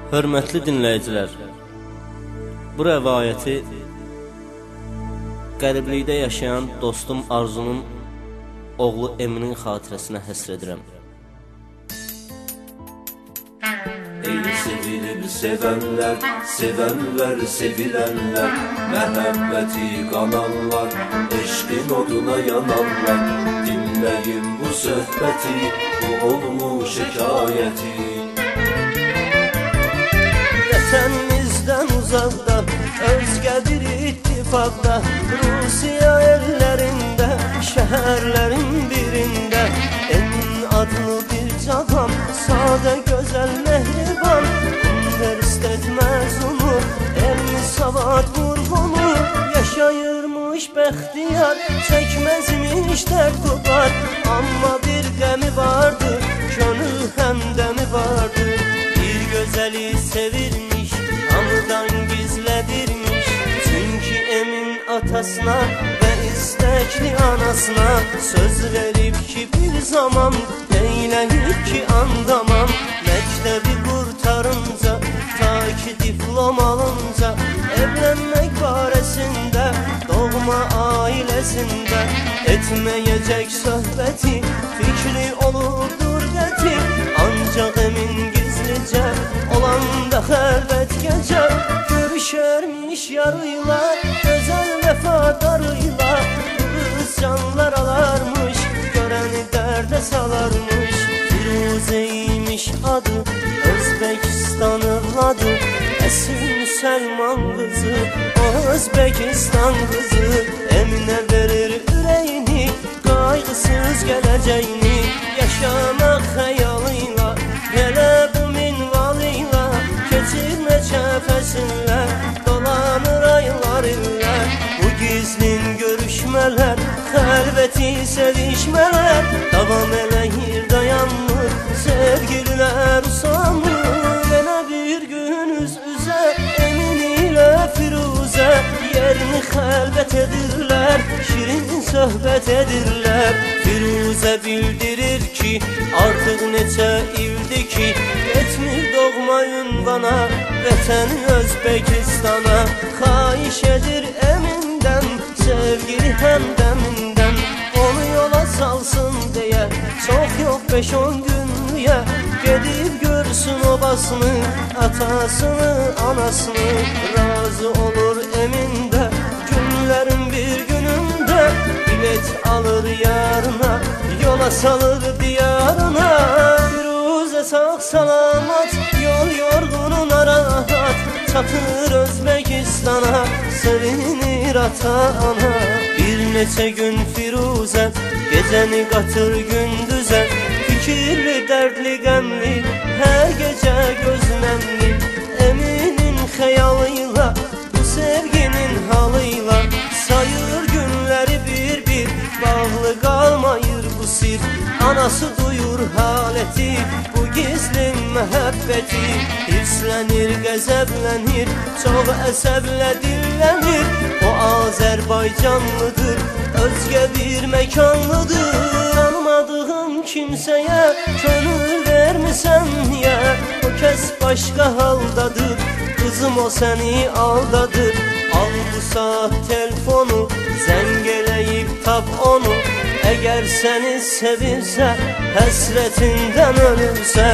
Hörmətli dinləyicilər, bu rəvayəti qəriblikdə yaşayan dostum Arzunun oğlu Eminin xatirəsinə həsr edirəm. Ey sevilib sevənlər, sevənlər, sevilənlər, məhəbbəti qananlar, eşqin oduna yananlar, dinləyin bu söhbəti, bu olmuş hekayəti. Vətənimizdən uzaqda, özgə bir ittifaqda, Rusiya ellərində, şəhərlərin birində, Emin adlı bir cavan, sadə, gözəl, mehriban, universitet məzunu, elmi savad vurğunu, yaşayırmış bəxtiyar, çəkməzmiş dərd var, amma bir qəmi vardı, könül həmdəmi vardı. Bir gözəli sevirmiş, hamıdan gizlədirmiş, çünki Emin atasına və istəkli anasına söz verib ki bir zaman, eyləyib ki andamam, məktəbi qurtarınca, ta ki diplom alınca, evlənmək barəsində, doğma ailəsində, etməyəcək söhbəti, fikri olubdur qəti, ancaq Emin gizlicə, olanda xəlvət gecə, görüşərmiş yarıyla, gözəl vəfadarıyla, qız canlar alarmış, görəni dərdə salarmış. Firuzeymiş adı, Özbəkistan övladı, əsil müsəlman qızı, o Özbəkistan qızı, Eminə verir ürəyini, qayğısız gələcəyini, yaşamaq xəyalıyla, elə bu minvalıyla, keçir neçə fəsillər, dolanır aylar illər, bu gizlin görüşmələr, xəlvəti sevişmələr, davam eləyir, dayanmır, sevgililər usanmır. Yenə bir gün üz-üzə, Emin ilə Firuzə, yerini xəlvət edirlər, şirin söhbət edirlər. Firuzə bildirir ki, artıq neçə ildir ki, getmir doğma ünvana, vətəni Özbəkistana, xahiş edir Emindən, sevgili həmdəmindən, onu yola salsın deyə, çox yox 5-10 günlüyə, gedib görsün obasını, atasını, anasını, razı olur Emində, günlərin bir günündə, bilet alır yarına, yola salır diyarına. Firuzə sağ salamat, yol yorğunu narahat, çatır Özbəkistana, sevinir ata-ana. Bir neçə gün Firuzə, gecəni qatır gündüzə, fikirli, dərdli, qəmli, hər gecə gözləmli, Eminin xəyalıyla, bu sevginin halıyla, sayır günləri bir-bir, bağlı qalmayır bu sir, anası duyur haləti, bu gizlin məhəbbəti, hirslənir, qəzəblənir, çox əsəblə dillənir, o Azərbaycanlıdır, özgə bir məkanlıdır. Tanımadığım kimsəyə könül vermisən niyə, o kəs başqa haldadır, qızım o səni aldadır. Al bu saat telefonu, zəng eləyib tap onu, əgər səni sevirsə, həsrətindən ölürsə,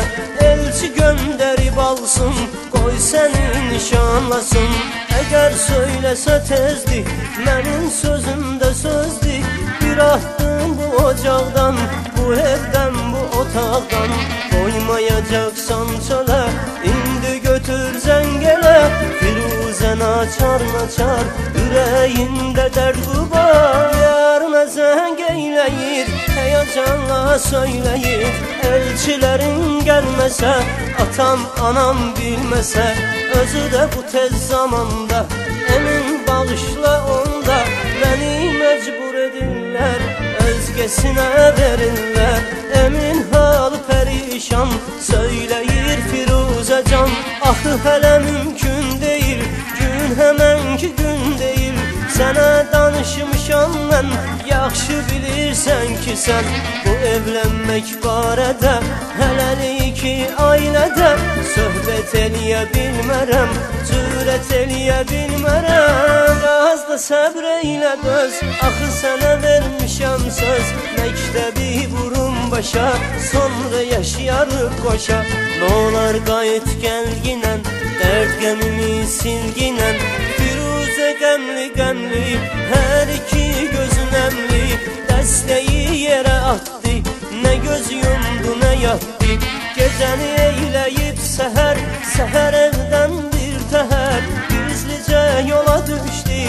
elçi göndərib alsın, qoy səni nişanlasın. Əgər söyləsə tezdir, mənim sözümdə sözdür, bir atdım bu ocaqdan, bu evdən, bu otaqdan, qoymayacaqsan çölə, indi götür zəng elə, Firuzə naçar, ürəyində dərd qubar, yarına zəng eyləyir, həyacanla söyləyir, elçilərin gəlməsə, atam, anam bilməsə, özü də bu tez zamanda, Emin bağışla onda, məni məcbur edirlər, özgəsinə verirlər. Emin halı pərişan, söyləyir Firuzə can, axı hələ mümkün deyil, gün həmənki gün deyil, Sənə danışmışam mən, yaxşı bilirsən ki sən bu evlənmək barədə hələlik ki ailədə söhbət eləyə bilmərəm, cürət eləyə bilmərəm. Az da səbr eylə döz, axı sənə vermişəm söz, məktəbi vurum başa, sonra yaşayarıq qoşa. Nolar qayıt gəlginən, dərd qəmimi silginən, Firuzə qəmli qəmli, hər iki gözün əmli, dəstəyi yerə atdı, nə göz yumdu nə yatdı. Gecəni eyləyib səhər, səhər evdən bir təhər, gizlicə yola düşdü,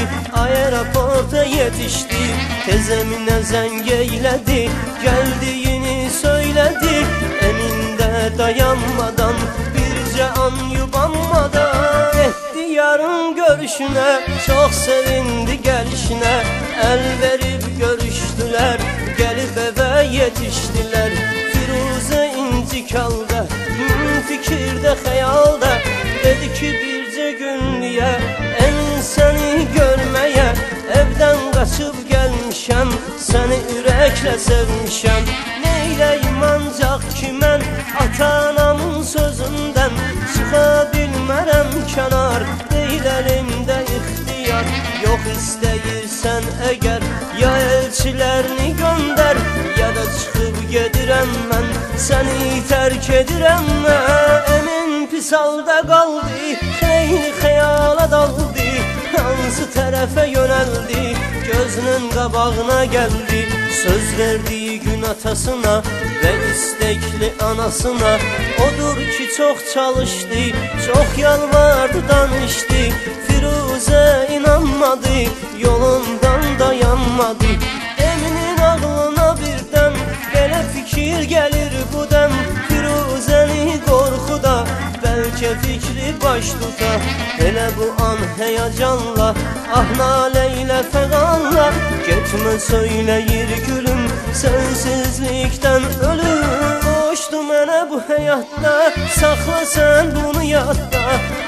aeroporta yetişdi. Tez Əminə zəng eylədi, gəldiyini söylədi, Əmində dayanmadan, bircə an yubanmadan etdi yarın görüşünə, çox sevindi gəlişinə, əl verib görüşdülər, gəlib evə yetişdilər. Firuzə incik halda, fikirdə, xəyalda, dedi ki bircə günlüyə Əmin səni görməyə, evdən qaçıb gəlmişəm, səni ürəklə sevmişəm. Neyləyim ancaq ki mən ata-anamın sözündən çıxa bilmərəm kənar, deyil əlimdə ixtiyar. Yox istəyirsən əgər, ya elçilərini göndər, ya da çıxıb gedirəm mən, səni tərk edirəm mən. Əmin pis halda qaldı, xeyli xəyala daldı, hansı tərəfə yönəldi, gözünün qabağına gəldi. Söz verdiyi gün atasına və istəkli anasına, odur ki çox çalışdı, çox yalvardı, danışdı. Firuzə inanmadı, yolundan dayanmadı. Əminin ağlına birdən belə fikir gəlir bu dəm, Firuzəni qorxuda bəlkə fikri baş tuta. Elə bu an həyacanla, ah nalə ilə fəqanla, getmə söyləyir gülüm, sensizlikdən ölüm. Boşdu mənə bu həyatda, saxla sən bunu yadda,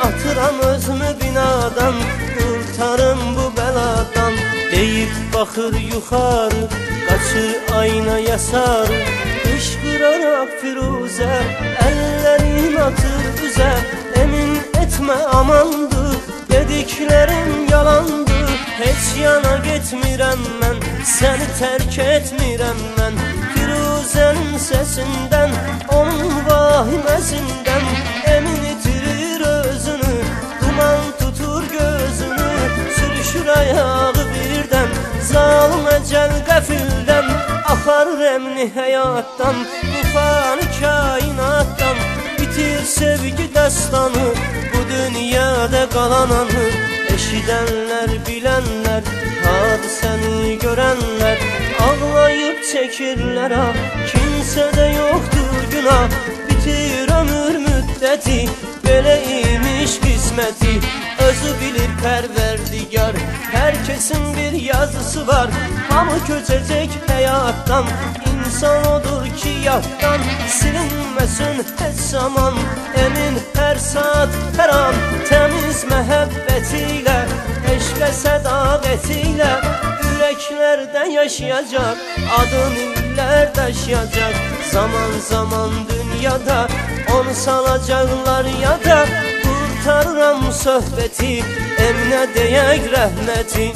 atıram özümü binadan, qurtarım bu bəladan. Deyib baxır yuxarı, qaçır aynaya sarı, qışqıraraq Firuzə, əllərin atır üzə. Əmin etmə amandır, dediklərim yalandır, heç yana getmirəm mən, səni tərk etmirəm mən. Firuzənin səsindən, onun vahiməsindən Əmin itirir özünü, duman tutur gözünü, sürüşür ayağı birdən, zalım əcəl qəfildən aparır Əmini həyatdan, bu fani kainatdan. Bitir sevgi dəstanı, bu dünyada qalan anı, eşidənlər, bilənlər, hadisəni görənlər ağlayıb çəkirlər ha, kimsədə yoxdur günah. Bitir ömür müddəti, belə imiş qisməti, özü bilir Pərverdigar, hər kəsin bir yazısı var, hamı köçəcək həyatdan, insan odur ki yaddan silinməsin heç zaman. Əmin hər saat, hər an təmiz məhəbbəti ilə, eşqə sədaqəti ilə ürəklərdə yaşayacaq, adın illər daşıyacaq. Zaman zaman dünyada onu salacaqlar yada, qurtarıram söhbəti, Əminə deyək rəhməti.